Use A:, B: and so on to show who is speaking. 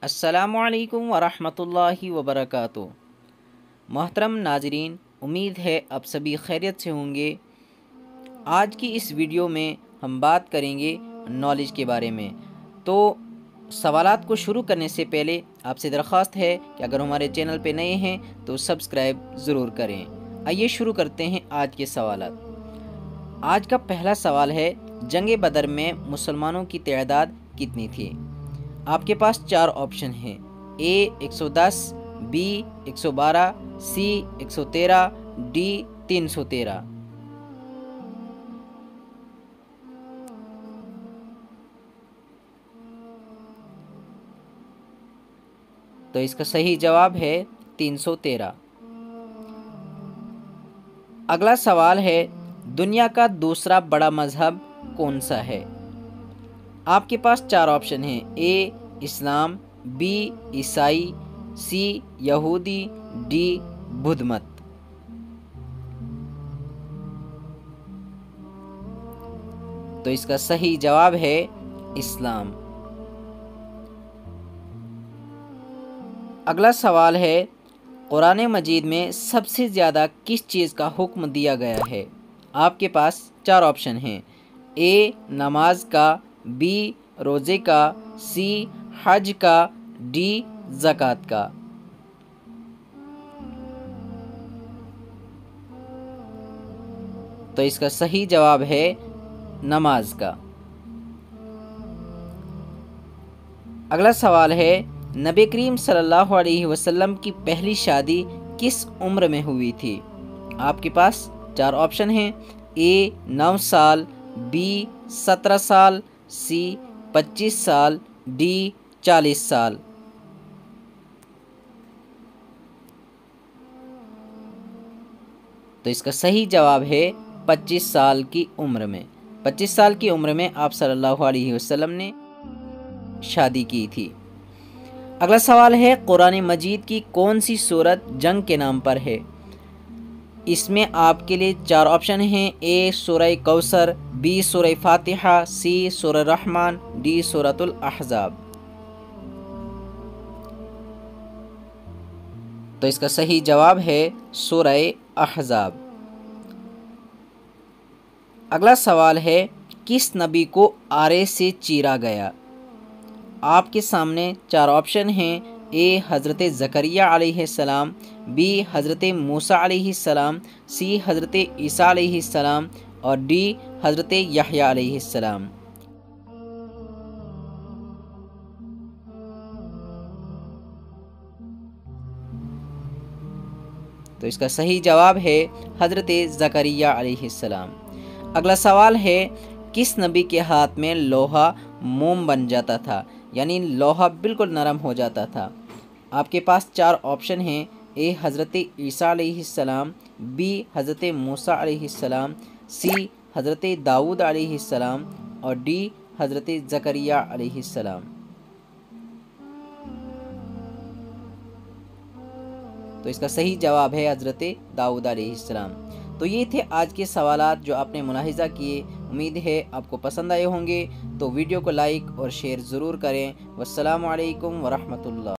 A: السلام علیکم ورحمۃ اللہ وبرکاتہ۔ محترم ناظرین، امید ہے آپ سبھی خیریت سے ہوں گے۔ آج کی اس ویڈیو میں ہم بات کریں گے نالج کے بارے میں۔ تو سوالات کو شروع کرنے سے پہلے آپ سے درخواست ہے کہ اگر ہمارے چینل پہ نئے ہیں تو سبسکرائب ضرور کریں۔ آئیے شروع کرتے ہیں آج کے سوالات۔ آج کا پہلا سوال ہے، جنگ بدر میں مسلمانوں کی تعداد کتنی تھی؟ آپ کے پاس 4 آپشن ہیں: اے 110، بی 112، سی 113، ڈی 313۔ تو اس کا صحیح جواب ہے 313۔ اگلا سوال ہے، دنیا کا دوسرا بڑا مذہب کون سا ہے؟ آپ کے پاس 4 آپشن ہیں: اے اسلام، بی عیسائی، سی یہودی، ڈی بدھ مت۔ تو اس کا صحیح جواب ہے اسلام۔ اگلا سوال ہے، قرآن مجید میں سب سے زیادہ کس چیز کا حکم دیا گیا ہے؟ آپ کے پاس 4 آپشن ہیں: اے نماز کا، بی روزے کا، سی حج کا، ڈی زکوٰۃ کا۔ تو اس کا صحیح جواب ہے نماز کا۔ اگلا سوال ہے، نبی کریم صلی اللہ علیہ وسلم کی پہلی شادی کس عمر میں ہوئی تھی؟ آپ کے پاس 4 آپشن ہیں: اے 9 سال، بی 17 سال، سی 25 سال، ڈی 40 سال۔ تو اس کا صحیح جواب ہے 25 سال کی عمر میں۔ 25 سال کی عمر میں آپ صلی اللہ علیہ وسلم نے شادی کی تھی۔ اگلا سوال ہے، قرآن مجید کی کون سی سورت جنگ کے نام پر ہے؟ اس میں آپ کے لیے 4 آپشن ہیں: اے سورہ کوثر، بی سورہ فاتحہ، سی سورہ رحمان، ڈی سورۃ الاحزاب۔ تو اس کا صحیح جواب ہے سورہ احزاب۔ اگلا سوال ہے، کس نبی کو آرے سے چیرا گیا؟ آپ کے سامنے 4 آپشن ہیں: اے حضرت زکریا علیہ السلام، بی حضرت موسیٰ علیہ السلام، سی حضرت عیسیٰ علیہ السلام، اور ڈی حضرت یحییٰ علیہ السلام۔ تو اس کا صحیح جواب ہے حضرت زکریا علیہ السلام۔ اگلا سوال ہے، کس نبی کے ہاتھ میں لوہا موم بن جاتا تھا، یعنی لوہا بالکل نرم ہو جاتا تھا؟ آپ کے پاس 4 آپشن ہیں: اے حضرت عیسیٰ علیہ السلام، بی حضرت موسیٰ علیہ السلام، سی حضرت داؤد علیہ السلام، اور ڈی حضرت زکریا علیہ السلام۔ تو اس کا صحیح جواب ہے حضرت داؤد علیہ السلام۔ تو یہ تھے آج کے سوالات جو آپ نے ملاحظہ کیے۔ امید ہے آپ کو پسند آئے ہوں گے، تو ویڈیو کو لائک اور شیئر ضرور کریں۔ والسلام علیکم ورحمۃ اللہ۔